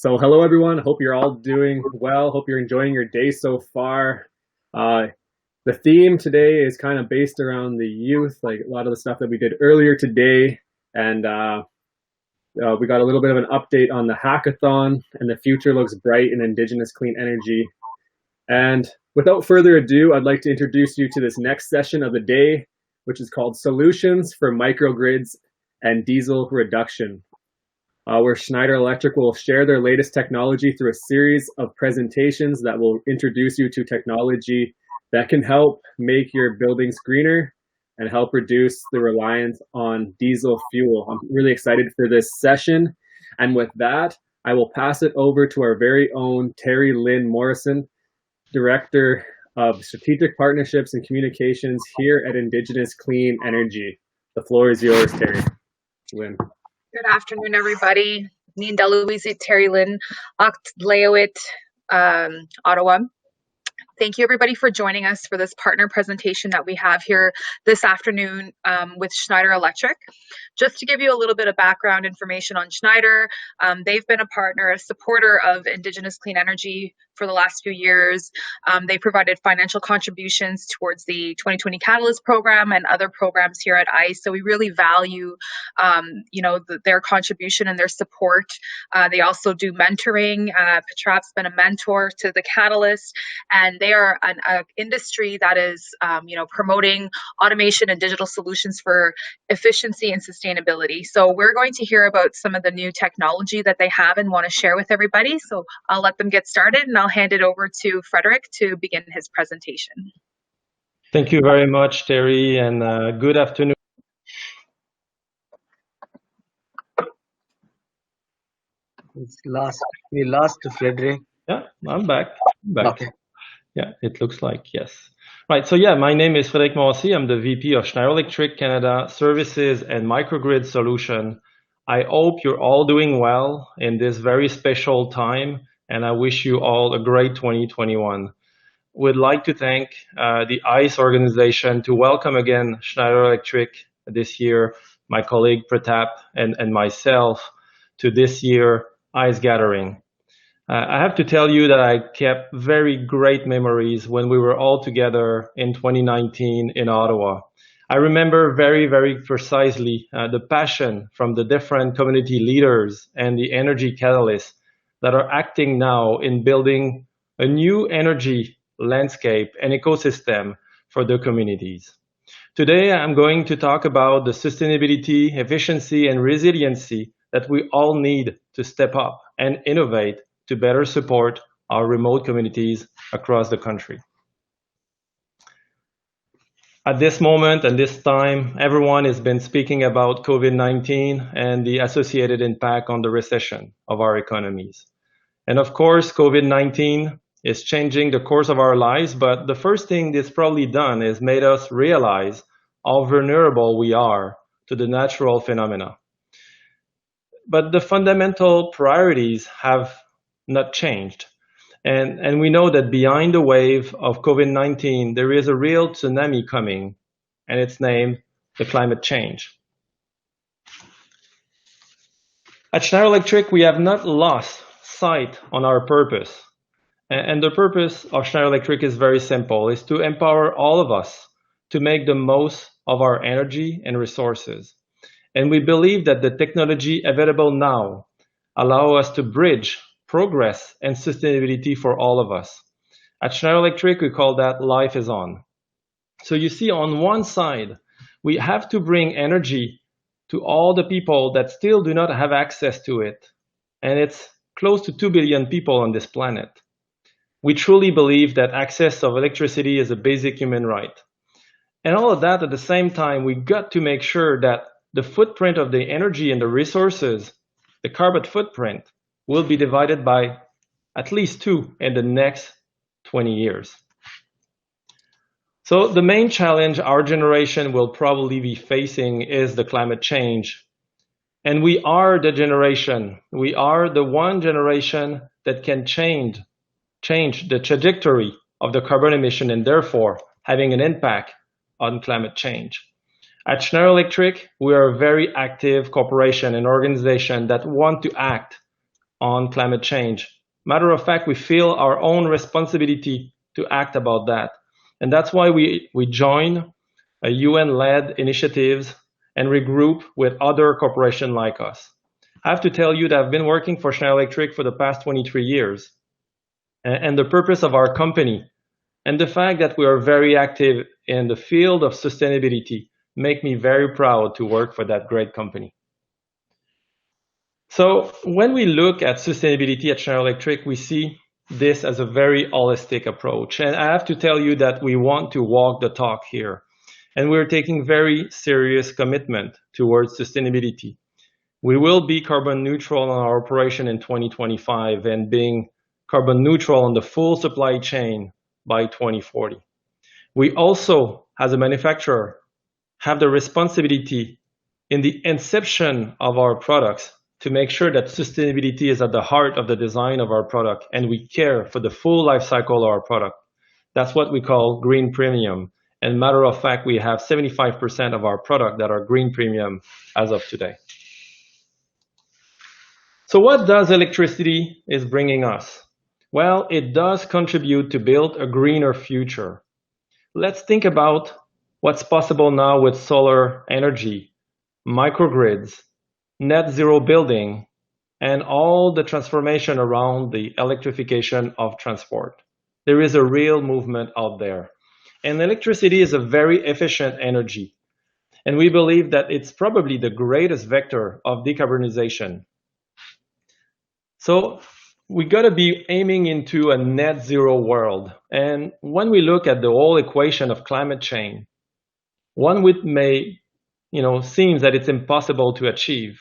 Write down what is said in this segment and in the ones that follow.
So hello everyone, hope you're all doing well. Hope you're enjoying your day so far. Uh, the theme today is kind of based around the youth, like a lot of the stuff that we did earlier today. And we got a little bit of an update on the hackathon, and the future looks bright in Indigenous clean energy. And without further ado, I'd like to introduce you to this next session of the day, which is called Solutions for Microgrids and Diesel Reduction, where Schneider Electric will share their latest technology through a series of presentations that will introduce you to technology that can help make your buildings greener and help reduce the reliance on diesel fuel. I'm really excited for this session. And with that, I will pass it over to our very own Terry Lynn Morrison, Director of Strategic Partnerships and Communications here at Indigenous Clean Energy. The floor is yours, Terry Lynn. Good afternoon, everybody. Nindaluisit Terry Lynn, Oct Leowit, Ottawa. Thank you, everybody, for joining us for this partner presentation that we have here this afternoon with Schneider Electric. Just to give you a little bit of background information on Schneider, they've been a partner, a supporter of Indigenous clean energy for the last few years. They provided financial contributions towards the 2020 Catalyst program and other programs here at ICE. So we really value, their contribution and their support. They also do mentoring. Petrap's been a mentor to the Catalyst, and they are an industry that is, promoting automation and digital solutions for efficiency and sustainability. So we're going to hear about some of the new technology that they have and want to share with everybody. So I'll let them get started, and I'll hand it over to Frederick to begin his presentation. Thank you very much, Terry, and good afternoon. We lost Frederick. Yeah, I'm back. Okay. Yeah, it looks like, yes. Right, so yeah, my name is Frederick Morsi. I'm the VP of Schneider Electric Canada Services and Microgrid Solution. I hope you're all doing well in this very special time, and I wish you all a great 2021. We'd like to thank the ICE organization to welcome again Schneider Electric this year, my colleague Pratap and myself to this year ICE gathering. I have to tell you that I kept very great memories when we were all together in 2019 in Ottawa. I remember very, very precisely the passion from the different community leaders and the energy catalysts that are acting now in building a new energy landscape and ecosystem for the communities. Today, I'm going to talk about the sustainability, efficiency, and resiliency that we all need to step up and innovate to better support our remote communities across the country. At this moment and this time, everyone has been speaking about COVID-19 and the associated impact on the recession of our economies. And of course, COVID-19 is changing the course of our lives, but the first thing it's probably done is made us realize how vulnerable we are to the natural phenomena. But the fundamental priorities have not changed. And we know that behind the wave of COVID-19, there is a real tsunami coming, and it's named the climate change. At Schneider Electric, we have not lost sight on our purpose. And the purpose of Schneider Electric is very simple, is to empower all of us to make the most of our energy and resources. And we believe that the technology available now allow us to bridge progress and sustainability for all of us. At Schneider Electric, we call that life is on. So you see, on one side, we have to bring energy to all the people that still do not have access to it. And it's close to 2 billion people on this planet. We truly believe that access of electricity is a basic human right. And all of that at the same time, we got to make sure that the footprint of the energy and the resources, the carbon footprint, will be divided by at least 2 in the next 20 years. So the main challenge our generation will probably be facing is the climate change. And we are the generation, we are the one generation that can change the trajectory of the carbon emission and therefore having an impact on climate change. At Schneider Electric, we are a very active corporation and organization that want to act on climate change. Matter of fact, we feel our own responsibility to act about that. And that's why we join a UN-led initiatives and regroup with other corporations like us. I have to tell you that I've been working for Schneider Electric for the past 23 years. And the purpose of our company and the fact that we are very active in the field of sustainability make me very proud to work for that great company. So when we look at sustainability at Schneider Electric, we see this as a very holistic approach. And I have to tell you that we want to walk the talk here. And we're taking very serious commitment towards sustainability. We will be carbon neutral on our operation in 2025 and being carbon neutral on the full supply chain by 2040. We also, as a manufacturer, have the responsibility in the inception of our products to make sure that sustainability is at the heart of the design of our product and we care for the full life cycle of our product. That's what we call green premium. And matter of fact, we have 75% of our product that are green premium as of today. So what does electricity is bringing us? Well, it does contribute to build a greener future. Let's think about what's possible now with solar energy, microgrids, net zero building, and all the transformation around the electrification of transport. There is a real movement out there. And electricity is a very efficient energy. And we believe that it's probably the greatest vector of decarbonization. So we got to be aiming into a net zero world. And when we look at the whole equation of climate change, one seems that it's impossible to achieve.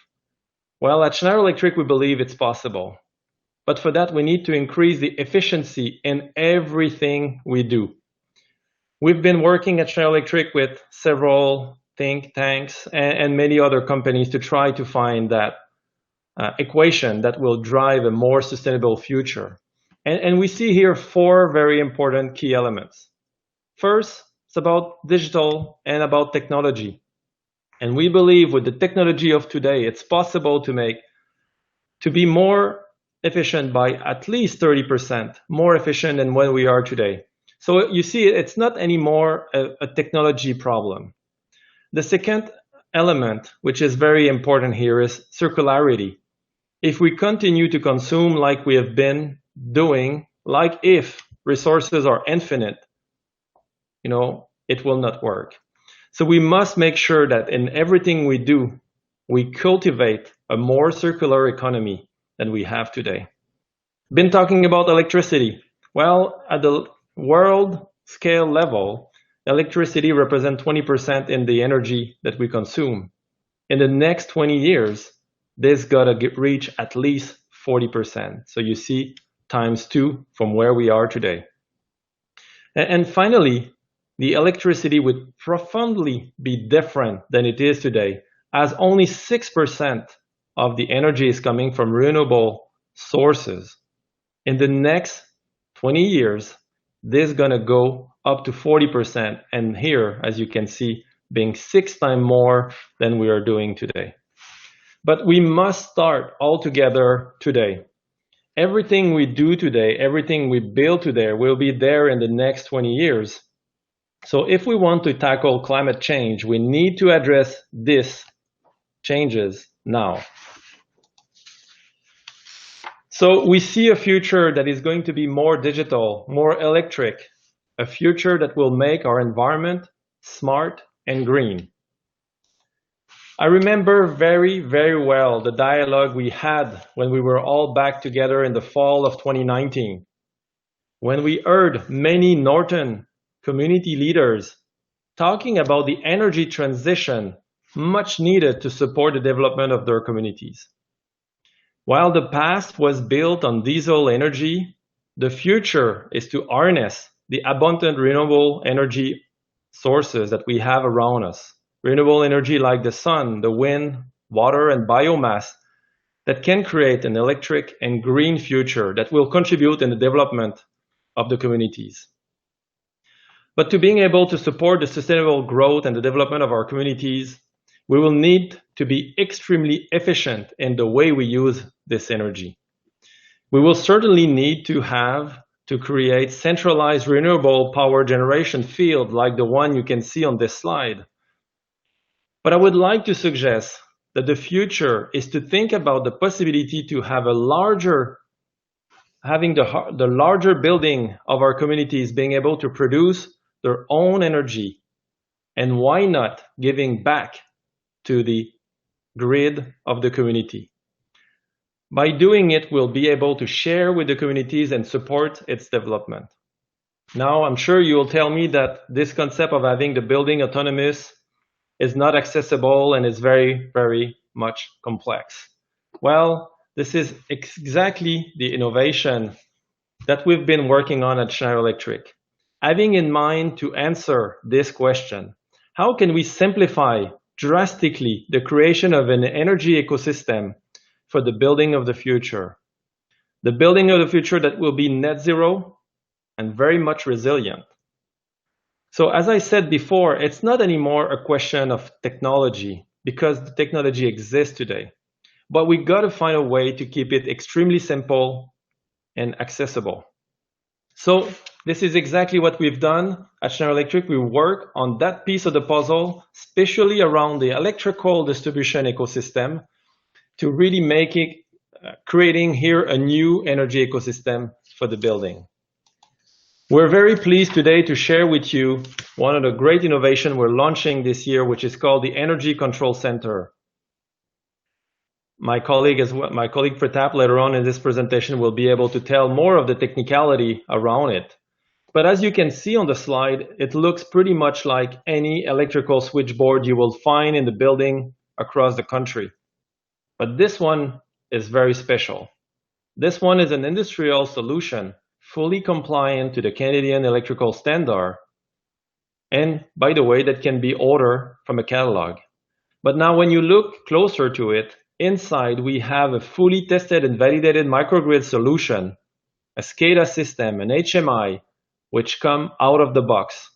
Well, at Schneider Electric, we believe it's possible. But for that, we need to increase the efficiency in everything we do. We've been working at Schneider Electric with several think tanks and many other companies to try to find that equation that will drive a more sustainable future. And we see here 4 very important key elements. First, it's about digital and about technology. And we believe with the technology of today, it's possible to be more efficient by at least 30%, more efficient than when we are today. So you see, it's not anymore a technology problem. The second element, which is very important here, is circularity. If we continue to consume like we have been doing, like if resources are infinite, it will not work. So we must make sure that in everything we do, we cultivate a more circular economy than we have today. Been talking about electricity. Well, at the world scale level, electricity represents 20% in the energy that we consume. In the next 20 years, this gotta reach at least 40%. So you see ×2 from where we are today. And finally, the electricity would profoundly be different than it is today, as only 6% of the energy is coming from renewable sources. In the next 20 years, this is going to go up to 40%, and here, as you can see, being 6 times more than we are doing today. But we must start all together today. Everything we do today, everything we build today will be there in the next 20 years. So if we want to tackle climate change, we need to address these changes now. So we see a future that is going to be more digital, more electric, a future that will make our environment smart and green. I remember very, very well the dialogue we had when we were all back together in the fall of 2019, when we heard many Northern community leaders talking about the energy transition much needed to support the development of their communities. While the past was built on diesel energy, the future is to harness the abundant renewable energy sources that we have around us. Renewable energy like the sun, the wind, water, and biomass that can create an electric and green future that will contribute in the development of the communities. But to being able to support the sustainable growth and the development of our communities, we will need to be extremely efficient in the way we use this energy. We will certainly need to create centralized renewable power generation field like the one you can see on this slide. But I would like to suggest that the future is to think about the possibility to have having the larger building of our communities being able to produce their own energy, and why not giving back to the grid of the community. By doing it, we'll be able to share with the communities and support its development. Now, I'm sure you will tell me that this concept of having the building autonomous is not accessible and is very, very much complex. Well, this is exactly the innovation that we've been working on at Schneider Electric. Having in mind to answer this question, how can we simplify drastically the creation of an energy ecosystem for the building of the future? The building of the future that will be net zero and very much resilient. So as I said before, it's not anymore a question of technology because the technology exists today, but we got to find a way to keep it extremely simple and accessible. So this is exactly what we've done at Schneider Electric. We work on that piece of the puzzle, especially around the electrical distribution ecosystem, to really make it, creating here a new energy ecosystem for the building. We're very pleased today to share with you one of the great innovations we're launching this year, which is called the Energy Control Center. My colleague Pratap later on in this presentation will be able to tell more of the technicality around it. But as you can see on the slide, it looks pretty much like any electrical switchboard you will find in the building across the country. But this one is very special. This one is an industrial solution, fully compliant to the Canadian electrical standard, and by the way, that can be ordered from a catalog. But now when you look closer to it, inside we have a fully tested and validated microgrid solution, a SCADA system, an HMI, which come out of the box.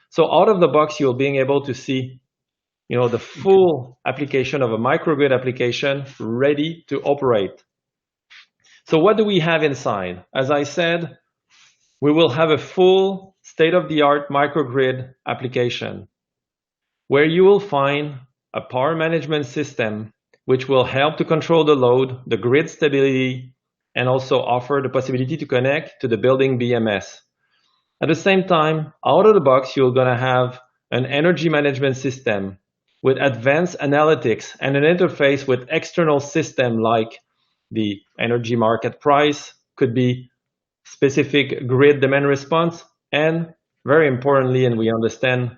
So out of the box, you'll be able to see the full application of a microgrid application ready to operate. So what do we have inside? As I said, we will have a full state-of-the-art microgrid application where you will find a power management system which will help to control the load, the grid stability, and also offer the possibility to connect to the building BMS. At the same time, out of the box, you're going to have an energy management system with advanced analytics and an interface with external system like the energy market price, could be specific grid demand response, and very importantly, and we understand,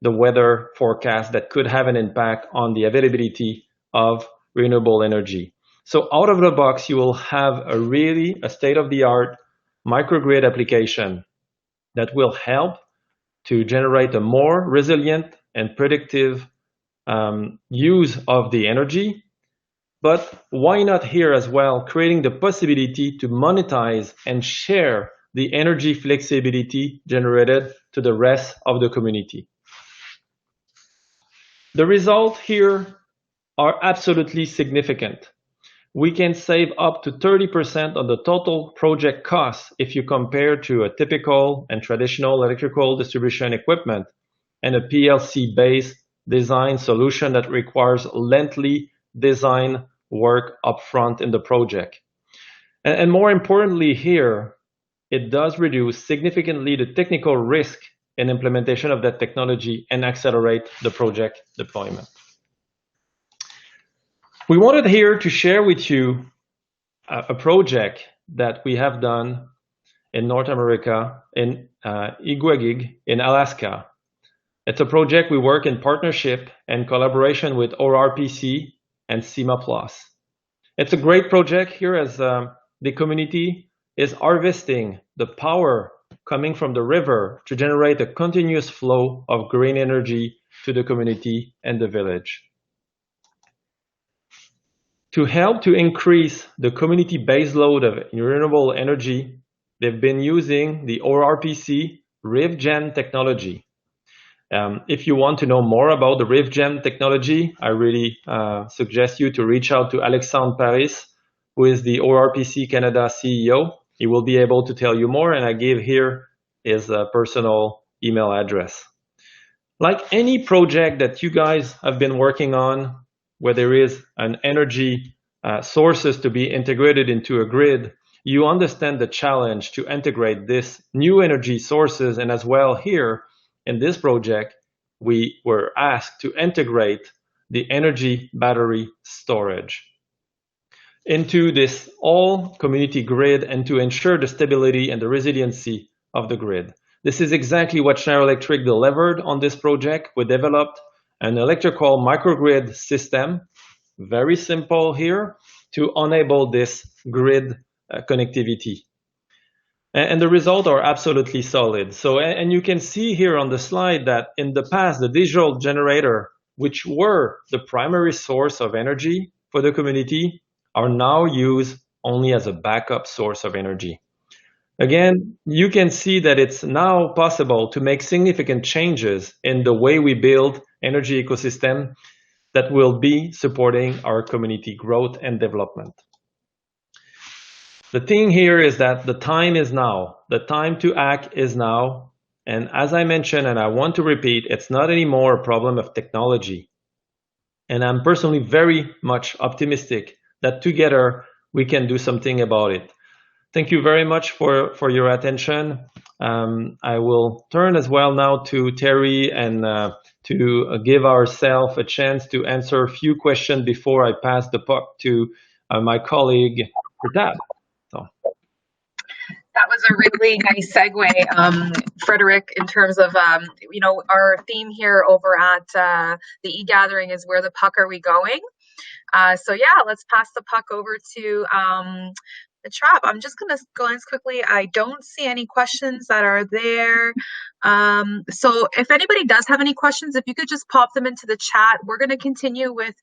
the weather forecast that could have an impact on the availability of renewable energy. So out of the box, you will have a state-of-the-art microgrid application that will help to generate a more resilient and predictive use of the energy. But why not here as well, creating the possibility to monetize and share the energy flexibility generated to the rest of the community. The results here are absolutely significant. We can save up to 30% of the total project cost if you compare to a typical and traditional electrical distribution equipment and a PLC-based design solution that requires lengthy design work upfront in the project. And more importantly here, it does reduce significantly the technical risk in implementation of that technology and accelerate the project deployment. We wanted here to share with you a project that we have done in North America, in Iguagig in Alaska. It's a project we work in partnership and collaboration with ORPC and CIMA Plus. It's a great project here as the community is harvesting the power coming from the river to generate a continuous flow of green energy to the community and the village. To help to increase the community base load of renewable energy, they've been using the ORPC RivGen technology. If you want to know more about the RivGen technology, I really suggest you to reach out to Alexandre Paris, who is the ORPC Canada CEO. He will be able to tell you more, and I give here his personal email address. Like any project that you guys have been working on, where there is an energy sources to be integrated into a grid, you understand the challenge to integrate this new energy sources. And as well here in this project, we were asked to integrate the energy battery storage into this all community grid and to ensure the stability and the resiliency of the grid. This is exactly what Schneider Electric delivered on this project. We developed an electrical microgrid system, very simple here, to enable this grid connectivity. And the results are absolutely solid. So, and you can see here on the slide that in the past, the digital generator, which were the primary source of energy for the community, are now used only as a backup source of energy. Again, you can see that it's now possible to make significant changes in the way we build energy ecosystem that will be supporting our community growth and development. The thing here is that the time is now. The time to act is now. And as I mentioned, and I want to repeat, it's not anymore a problem of technology. And I'm personally very much optimistic that together we can do something about it. Thank you very much for your attention. I will turn as well now to Terry and to give ourselves a chance to answer a few questions before I pass the puck to my colleague, Pratap. That was a really nice segue, Frederick, in terms of, our theme here over at the e-gathering is where the puck are we going? So yeah, let's pass the puck over to the trap. I'm just going to go in quickly. I don't see any questions that are there. So if anybody does have any questions, if you could just pop them into the chat. We're going to continue with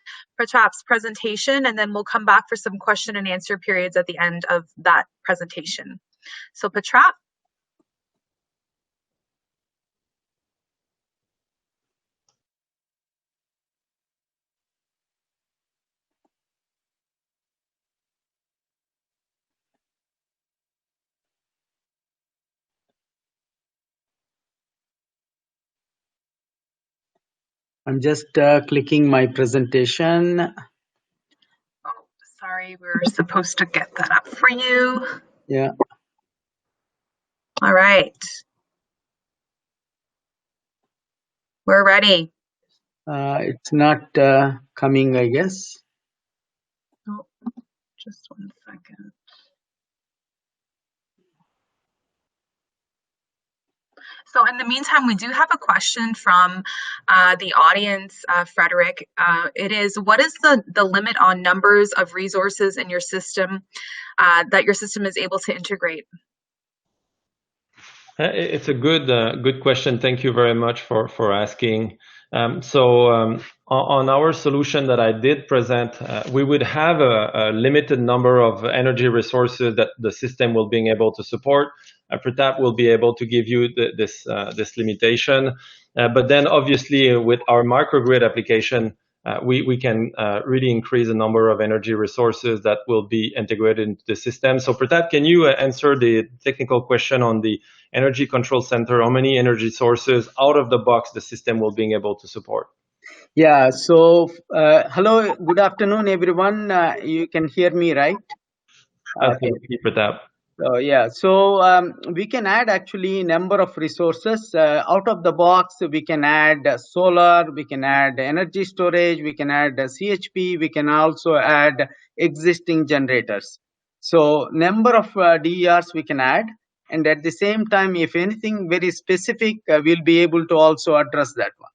Pratap's presentation, and then we'll come back for some question and answer periods at the end of that presentation. So Pratap. I'm just clicking my presentation. Oh, sorry, we were supposed to get that up for you. Yeah. All right. We're ready. It's not coming, I guess. Oh, just 1 second. So in the meantime, we do have a question from the audience, Frederick. It is, what is the limit on numbers of resources in your system that your system is able to integrate? It's a good question. Thank you very much for asking. On our solution that I did present, we would have a limited number of energy resources that the system will be able to support. Pratap will be able to give you this limitation. But then obviously with our microgrid application, we can really increase the number of energy resources that will be integrated into the system. So Pratap, can you answer the technical question on the energy control center? How many energy sources out of the box the system will be able to support? Yeah, so hello, good afternoon, everyone. You can hear me, right? Absolutely, Pratap. Yeah, so we can add actually number of resources out of the box. We can add solar, we can add energy storage, we can add CHP, we can also add existing generators. So number of DERs we can add, and at the same time, if anything very specific, we'll be able to also address that one.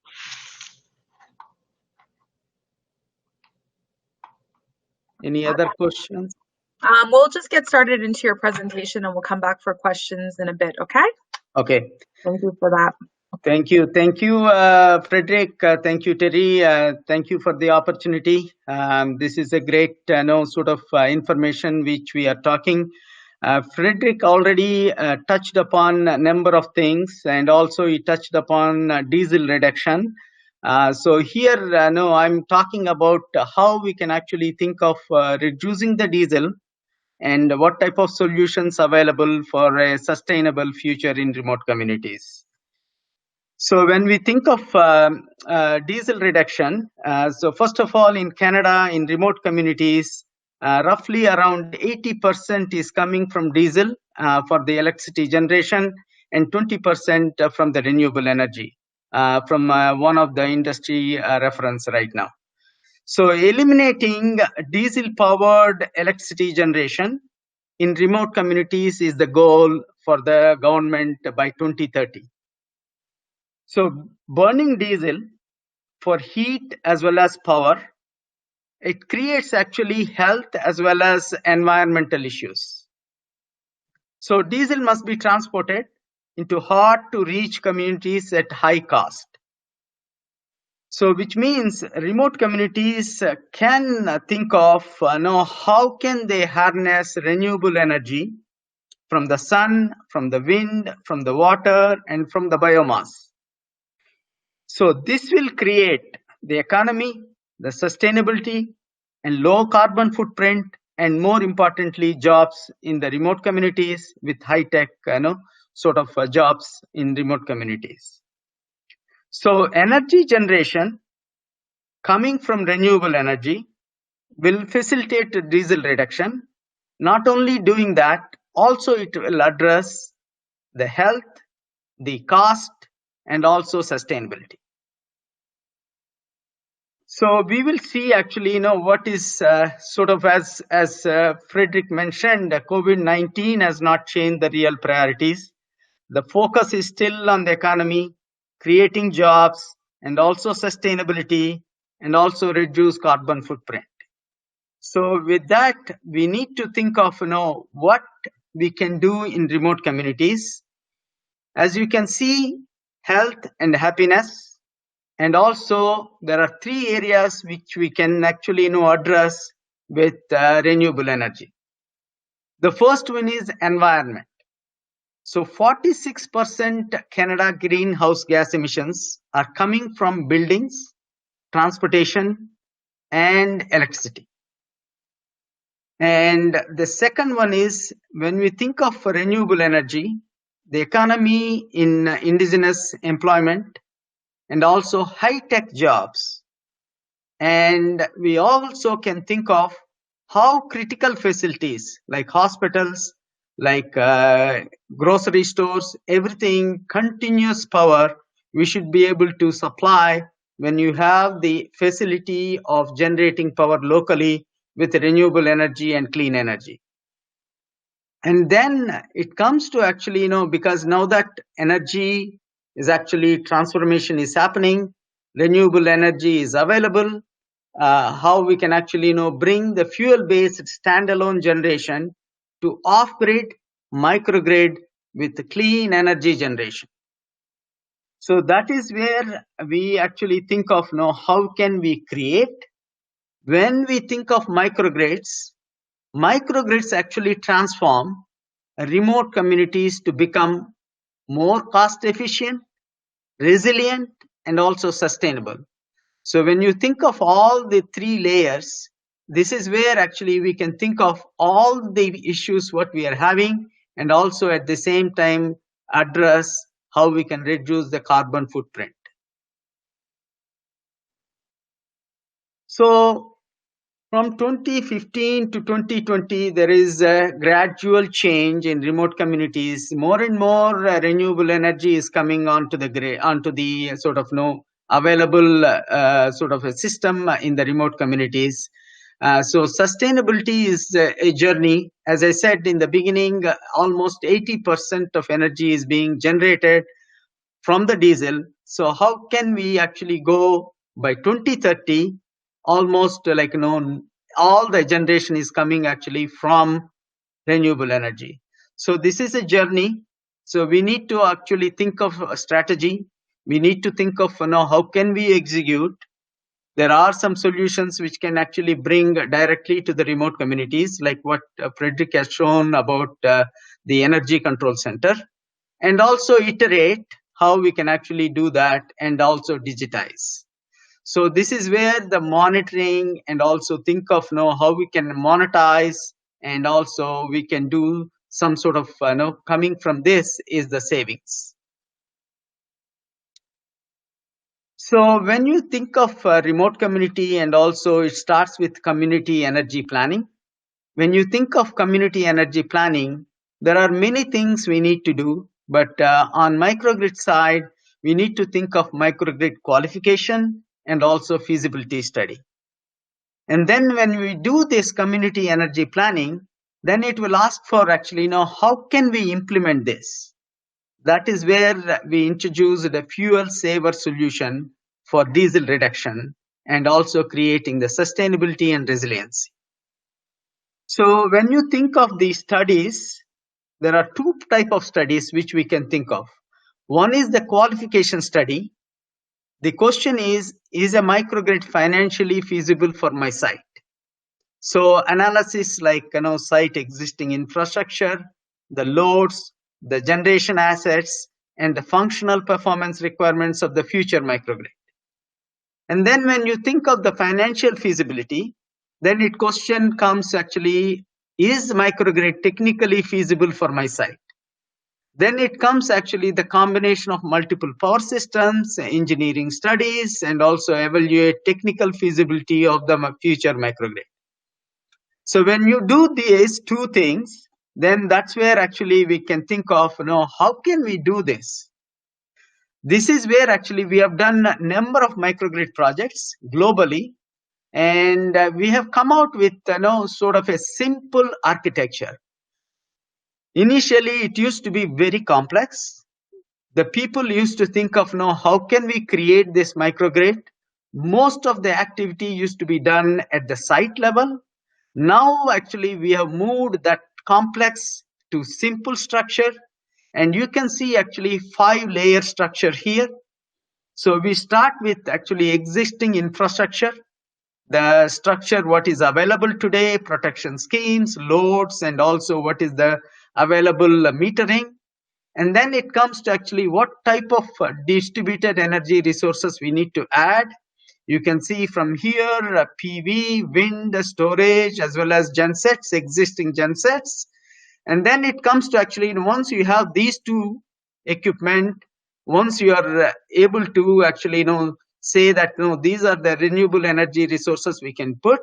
Any other questions? We'll just get started into your presentation and we'll come back for questions in a bit, okay? Okay. Thank you for that. Thank you, Frederick. Thank you, Terry. Thank you for the opportunity. This is a great sort of information which we are talking. Frederick already touched upon a number of things, and also he touched upon diesel reduction. So here, I'm talking about how we can actually think of reducing the diesel and what type of solutions available for a sustainable future in remote communities. So when we think of diesel reduction, so first of all, in Canada, in remote communities, roughly around 80% is coming from diesel for the electricity generation, and 20% from the renewable energy from one of the industry reference right now. So eliminating diesel-powered electricity generation in remote communities is the goal for the government by 2030. So burning diesel for heat as well as power, it creates actually health as well as environmental issues. So diesel must be transported into hard to reach communities at high cost. So which means remote communities can think of how can they harness renewable energy from the sun, from the wind, from the water, and from the biomass. So this will create the economy, the sustainability, and low carbon footprint, and more importantly, jobs in the remote communities with high tech, jobs in remote communities. So energy generation coming from renewable energy will facilitate diesel reduction. Not only doing that, also it will address the health, the cost, and also sustainability. So we will see actually, what is as Frederick mentioned, COVID-19 has not changed the real priorities. The focus is still on the economy, creating jobs, and also sustainability, and also reduce carbon footprint. So with that, we need to think of what we can do in remote communities. As you can see, health and happiness, and also there are 3 areas which we can actually address with renewable energy. The first one is environment. So 46% Canada greenhouse gas emissions are coming from buildings, transportation, and electricity. And the second one is when we think of renewable energy, the economy in indigenous employment, and also high-tech jobs. And we also can think of how critical facilities like hospitals, like grocery stores, everything, continuous power, we should be able to supply when you have the facility of generating power locally with renewable energy and clean energy. And then it comes to actually, because now that energy is actually transformation is happening, renewable energy is available, how we can actually bring the fuel-based standalone generation to off-grid, microgrid with clean energy generation. So that is where we actually think of how can we create. When we think of microgrids actually transform remote communities to become more cost efficient, resilient, and also sustainable. So when you think of all the 3 layers, this is where actually we can think of all the issues what we are having, and also at the same time address how we can reduce the carbon footprint. So from 2015 to 2020, there is a gradual change in remote communities. More and more renewable energy is coming onto the grid, onto the available a system in the remote communities. So sustainability is a journey. As I said in the beginning, almost 80% of energy is being generated from the diesel. So how can we actually go by 2030? Almost all the generation is coming actually from renewable energy. So this is a journey. So we need to actually think of a strategy. We need to think of how can we execute. There are some solutions which can actually bring directly to the remote communities, like what Frederick has shown about the Energy Control Center, and also iterate how we can actually do that and also digitize. So this is where the monitoring and also think of how we can monetize and also we can do some sort of coming from this is the savings. So when you think of remote community, and also it starts with community energy planning. When you think of community energy planning, there are many things we need to do, but on microgrid side, we need to think of microgrid qualification and also feasibility study. And then when we do this community energy planning, then it will ask for actually, how can we implement this? That is where we introduced a fuel saver solution for diesel reduction and also creating the sustainability and resiliency. So when you think of these studies, there are two types of studies which we can think of. One is the qualification study. The question is a microgrid financially feasible for my site? So analysis like site existing infrastructure, the loads, the generation assets, and the functional performance requirements of the future microgrid. And then when you think of the financial feasibility, then it question comes actually, is microgrid technically feasible for my site? Then it comes actually the combination of multiple power systems, engineering studies, and also evaluate technical feasibility of the future microgrid. So when you do these two things, then that's where actually we can think of, how can we do this? This is where actually we have done a number of microgrid projects globally, and we have come out with sort of a simple architecture. Initially, it used to be very complex. The people used to think of, how can we create this microgrid? Most of the activity used to be done at the site level. Now, actually, we have moved that complex to simple structure, and you can see actually 5-layer structure here. So we start with actually existing infrastructure, the structure, what is available today, protection schemes, loads, and also what is the available metering. And then it comes to actually what type of distributed energy resources we need to add. You can see from here PV, wind, storage, as well as gensets, existing gensets. And then it comes to actually, once you have these two equipment, once you are able to actually say that these are the renewable energy resources we can put,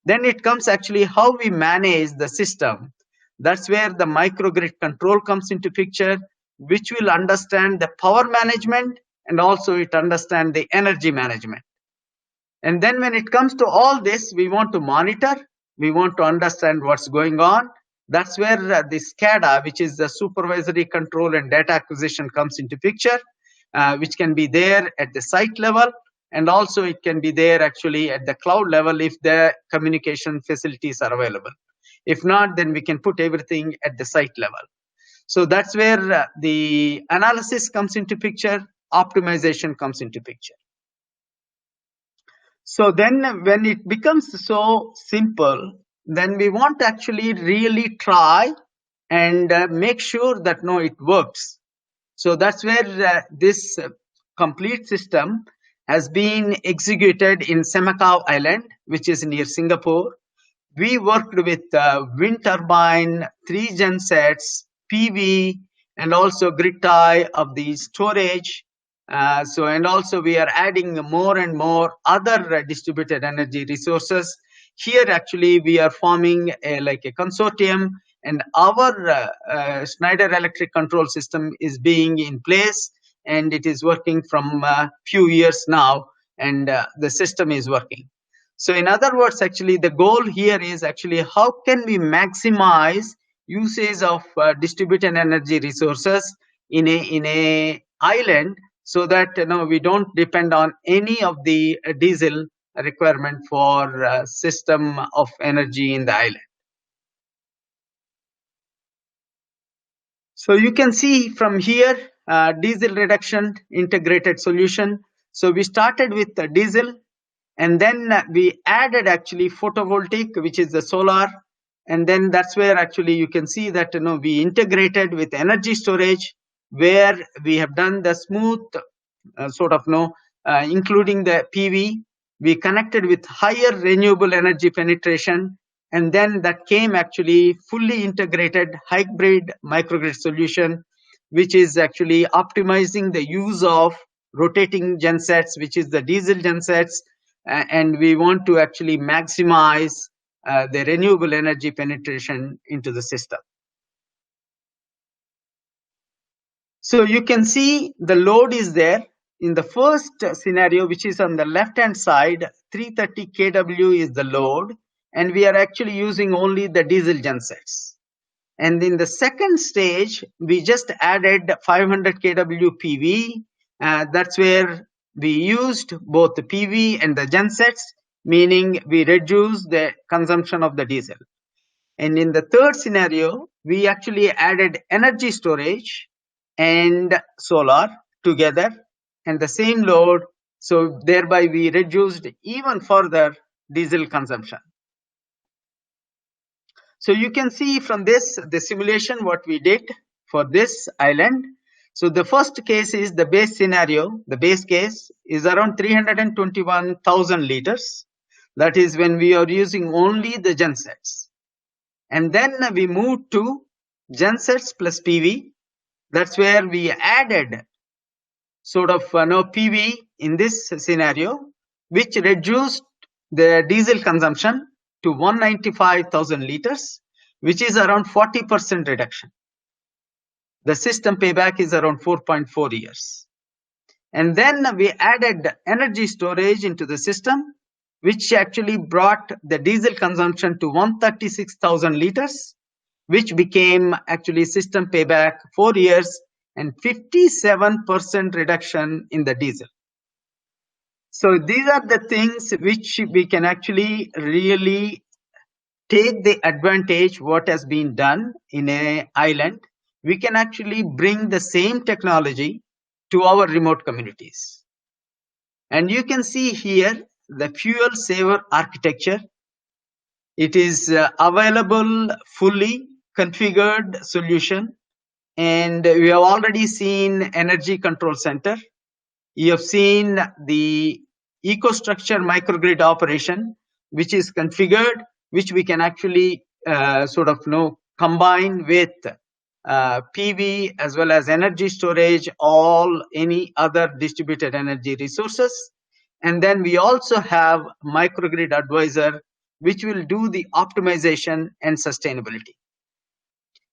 then it comes actually how we manage the system. That's where the microgrid control comes into picture, which will understand the power management, and also it understand the energy management. And then when it comes to all this, we want to monitor, we want to understand what's going on. That's where the SCADA, which is the supervisory control and data acquisition, comes into picture, which can be there at the site level, and also it can be there actually at the cloud level if the communication facilities are available. If not, then we can put everything at the site level. So that's where the analysis comes into picture, optimization comes into picture. So then when it becomes so simple, then we want to actually really try and make sure that it works. So that's where this complete system has been executed in Semakau Island, which is near Singapore. We worked with wind turbine, 3 gensets, PV, and also grid tie of the storage. And also we are adding more and more other distributed energy resources. Here actually we are forming like a consortium, and our Schneider electric control system is being in place, and it is working from a few years now, and the system is working. So in other words, actually the goal here is actually how can we maximize usage of distributed energy resources in a island, so that we don't depend on any of the diesel requirement for system of energy in the island. So you can see from here diesel reduction integrated solution. So we started with the diesel, and then we added actually photovoltaic, which is the solar, and then that's where actually you can see that we integrated with energy storage, where we have done the smooth including the PV. We connected with higher renewable energy penetration, and then that came actually fully integrated hybrid microgrid solution, which is actually optimizing the use of rotating gensets, which is the diesel gensets, and we want to actually maximize the renewable energy penetration into the system. So you can see the load is there. In the first scenario, which is on the left-hand side, 330 kW is the load, and we are actually using only the diesel gensets. And in the second stage, we just added 500 kW PV. That's where we used both the PV and the gensets, meaning we reduced the consumption of the diesel. And in the third scenario, we actually added energy storage and solar together and the same load. So thereby we reduced even further diesel consumption. So you can see from this, the simulation, what we did for this island. So the first case is the base scenario. The base case is around 321,000 liters. That is when we are using only the gensets. And then we moved to gensets plus PV. That's where we added sort of PV in this scenario, which reduced the diesel consumption to 195,000 liters, which is around 40% reduction. The system payback is around 4.4 years. And then we added energy storage into the system, which actually brought the diesel consumption to 136,000 liters, which became actually system payback 4 years and 57% reduction in the diesel. So these are the things which we can actually really take the advantage what has been done in an island. We can actually bring the same technology to our remote communities. And you can see here the fuel saver architecture. It is available fully configured solution, and we have already seen energy control center. You have seen the EcoStruxure microgrid operation, which is configured, which we can actually combine with PV as well as energy storage, any other distributed energy resources. And then we also have microgrid advisor, which will do the optimization and sustainability.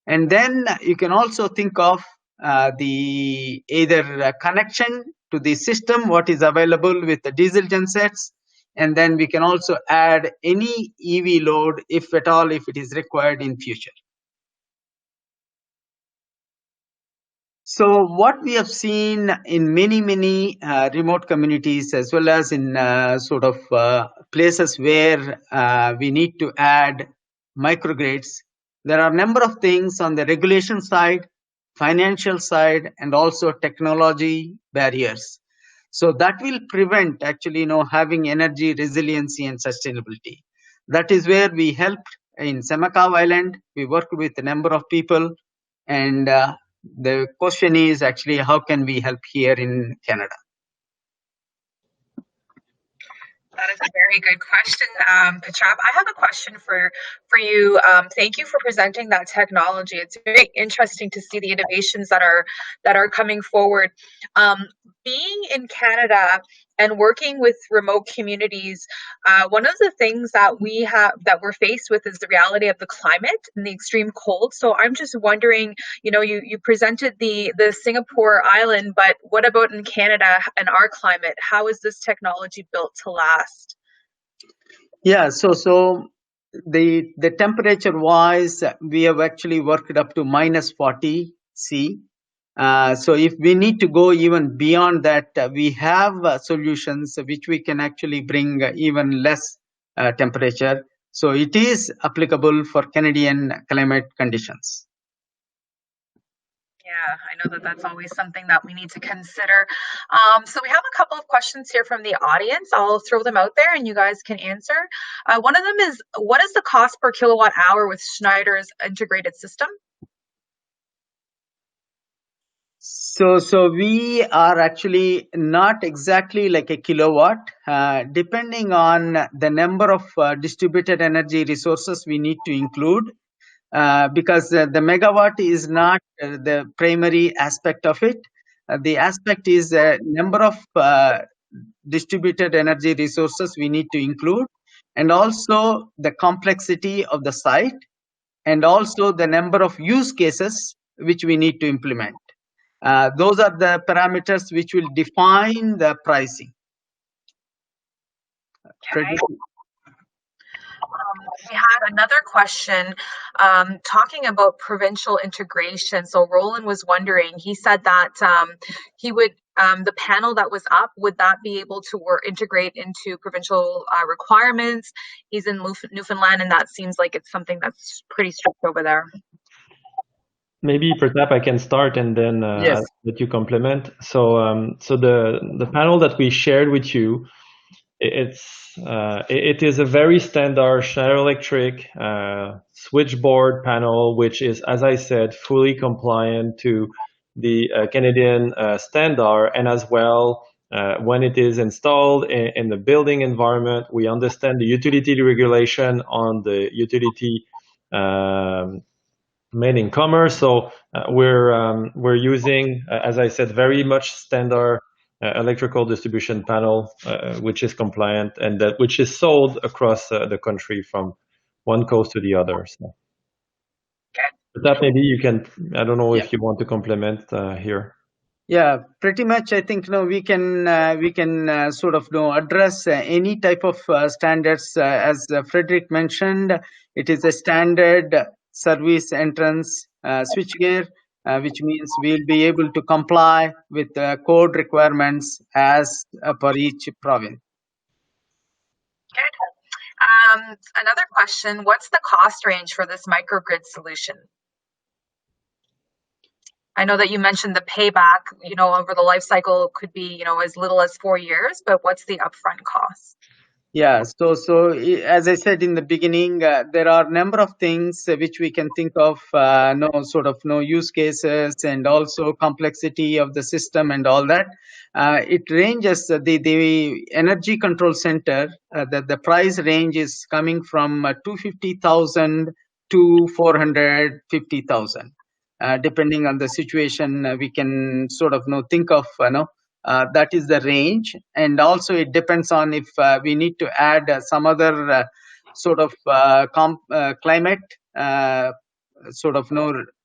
And then you can also think of the either connection to the system, what is available with the diesel gensets, and then we can also add any EV load if at all, if it is required in future. So what we have seen in many remote communities, as well as in places where we need to add microgrids, there are a number of things on the regulation side, financial side, and also technology barriers. So that will prevent actually having energy resiliency and sustainability. That is where we helped in Semakau Island. We worked with a number of people, and the question is actually how can we help here in Canada? That is a very good question, Pachap. I have a question for you. Thank you for presenting that technology. It's very interesting to see the innovations that are coming forward. Being in Canada and working with remote communities, one of the things that we're faced with is the reality of the climate and the extreme cold. So I'm just wondering, you presented the Singapore island, but what about in Canada and our climate? How is this technology built to last? Yeah, so the temperature wise, we have actually worked up to -40 C. So if we need to go even beyond that, we have solutions which we can actually bring even less temperature. So it is applicable for Canadian climate conditions. Yeah, I know that's always something that we need to consider. So we have a couple of questions here from the audience. I'll throw them out there and you guys can answer. One of them is, what is the cost per kilowatt hour with Schneider's integrated system? So we are actually not exactly like a kilowatt. Depending on the number of distributed energy resources we need to include, because the megawatt is not the primary aspect of it. The aspect is number of distributed energy resources we need to include, and also the complexity of the site, and also the number of use cases which we need to implement. Those are the parameters which will define the pricing. Okay. We had another question talking about provincial integration. So Roland was wondering, he said that he would, the panel that was up, would that be able to integrate into provincial requirements? He's in Newfoundland, and that seems like it's something that's pretty strict over there. Maybe Pratap, I can start and then Yes. I'll let you complement. So the panel that we shared with you, it is a very standard Schneider Electric switchboard panel, which is, as I said, fully compliant to the Canadian standard, and as well when it is installed in the building environment, we understand the utility regulation on the utility made in commerce. So we're using, as I said, very much standard electrical distribution panel, which is compliant and which is sold across the country from one coast to the other. So that maybe you can. I don't know if you want to complement here. Yeah, pretty much. I think we can sort of address any type of standards. As Frederick mentioned, it is a standard service entrance switchgear, which means we'll be able to comply with code requirements as per each province. Good. Another question: what's the cost range for this microgrid solution? I know that you mentioned the payback, over the life cycle could be, as little as 4 years, but what's the upfront cost? Yeah, so as I said in the beginning, there are a number of things which we can think of, use cases, and also complexity of the system and all that. It ranges, the energy control center, the price range is coming from 250,000 to 450,000. Depending on the situation, we can sort of think of that is the range, and also it depends on if we need to add some other climate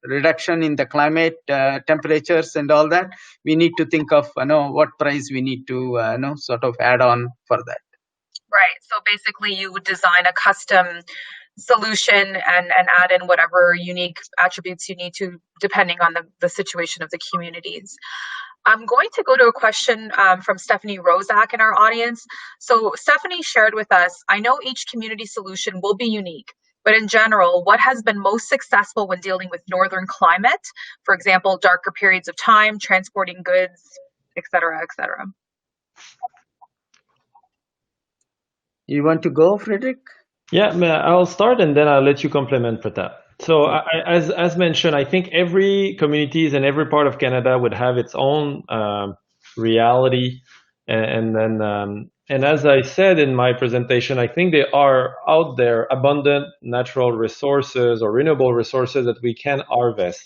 reduction in the climate temperatures and all that. We need to think of what price we need to add on for that. Right. So basically, you would design a custom solution and add in whatever unique attributes you need to, depending on the situation of the communities. I'm going to go to a question from Stephanie Rozak in our audience. So Stephanie shared with us, I know each community solution will be unique, but in general, what has been most successful when dealing with northern climate? For example, darker periods of time, transporting goods, et cetera, et cetera. You want to go, Frederick? Yeah, I'll start and then I'll let you complement Pratap. So as mentioned, I think every communities and every part of Canada would have its own reality. And as I said in my presentation, I think there are out there abundant natural resources or renewable resources that we can harvest.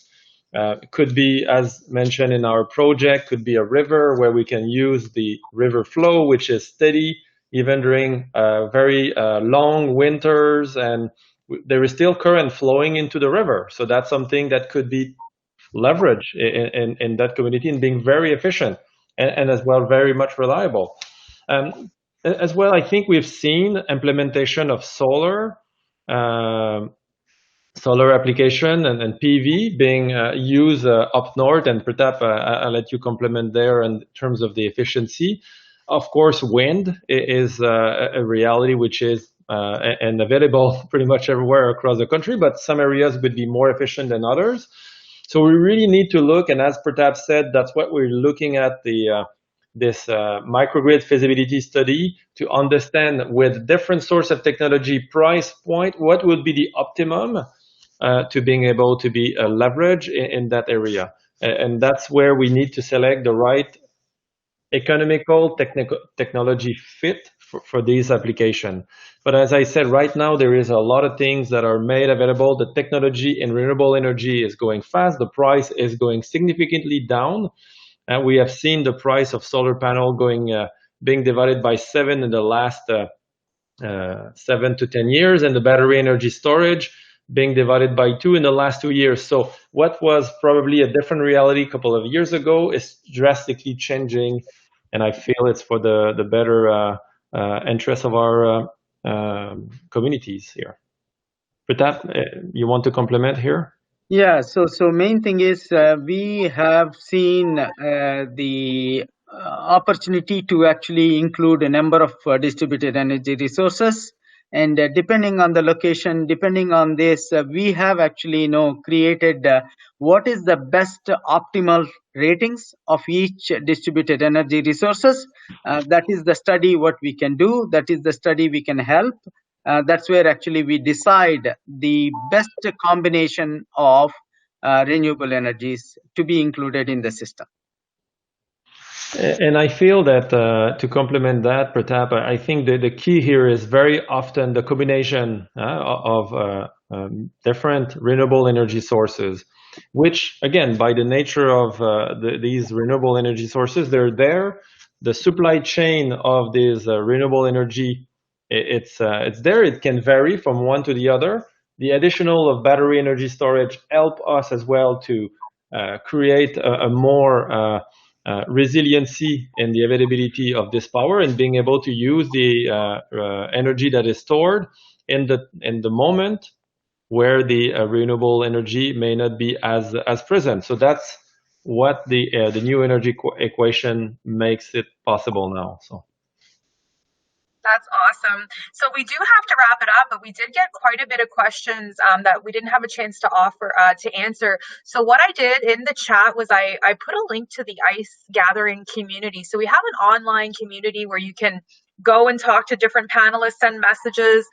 Could be, as mentioned in our project, could be a river where we can use the river flow, which is steady, even during very long winters, and there is still current flowing into the river. So that's something that could be leveraged in that community and being very efficient and as well very much reliable. As well, I think we've seen implementation of solar application and PV being used up north, and Pratap, I'll let you complement there in terms of the efficiency. Of course, wind is a reality which is and available pretty much everywhere across the country, but some areas would be more efficient than others. So we really need to look, and as Pratap said, that's what we're looking at this microgrid feasibility study to understand with different source of technology price point, what would be the optimum to being able to be leveraged in that area. and that's where we need to select the right economical technology fit for these applications. But as I said, right now there is a lot of things that are made available. The technology in renewable energy is going fast. The price is going significantly down, and we have seen the price of solar panel being divided by 7 in the last 7 to 10 years, and the battery energy storage being divided by 2 in the last 2 years. So what was probably a different reality a couple of years ago is drastically changing, and I feel it's for the better interest of our communities here. Pratap, you want to complement here? Yeah, so main thing is we have seen the opportunity to actually include a number of distributed energy resources, and depending on the location, depending on this, we have actually created what is the best optimal ratings of each distributed energy resources. That is the study what we can do. That is the study we can help. That's where actually we decide the best combination of renewable energies to be included in the system. And I feel that to complement that, Pratap, I think the key here is very often the combination of different renewable energy sources, which, again, by the nature of these renewable energy sources, they're there. The supply chain of this renewable energy, it's there. It can vary from one to the other. The additional of battery energy storage help us as well to create a more resiliency in the availability of this power, and being able to use the energy that is stored in the moment where the renewable energy may not be as present. So that's what the new energy equation makes it possible now. So. That's awesome. So we do have to wrap it up, but we did get quite a bit of questions that we didn't have a chance to offer to answer. So what I did in the chat was I put a link to the ice gathering community. So we have an online community where you can go and talk to different panelists, send messages.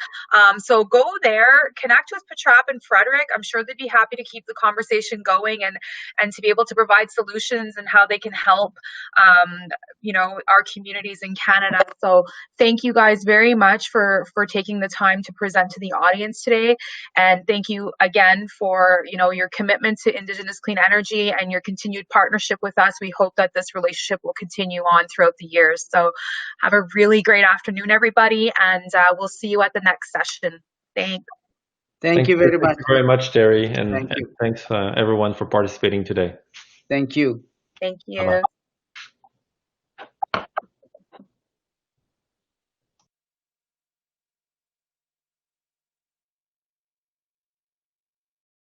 So go there, connect with Pratap and Frederick. I'm sure they'd be happy to keep the conversation going and to be able to provide solutions and how they can help, our communities in Canada. So thank you guys very much for taking the time to present to the audience today. And thank you again for, your commitment to Indigenous clean energy and your continued partnership with us. We hope that this relationship will continue on throughout the years. So have a really great afternoon, everybody, and we'll see you at the next session. Thanks. Thank you very much. Thank you very much, Terry, and thanks everyone for participating today. Thank you. Thank you. Bye-bye.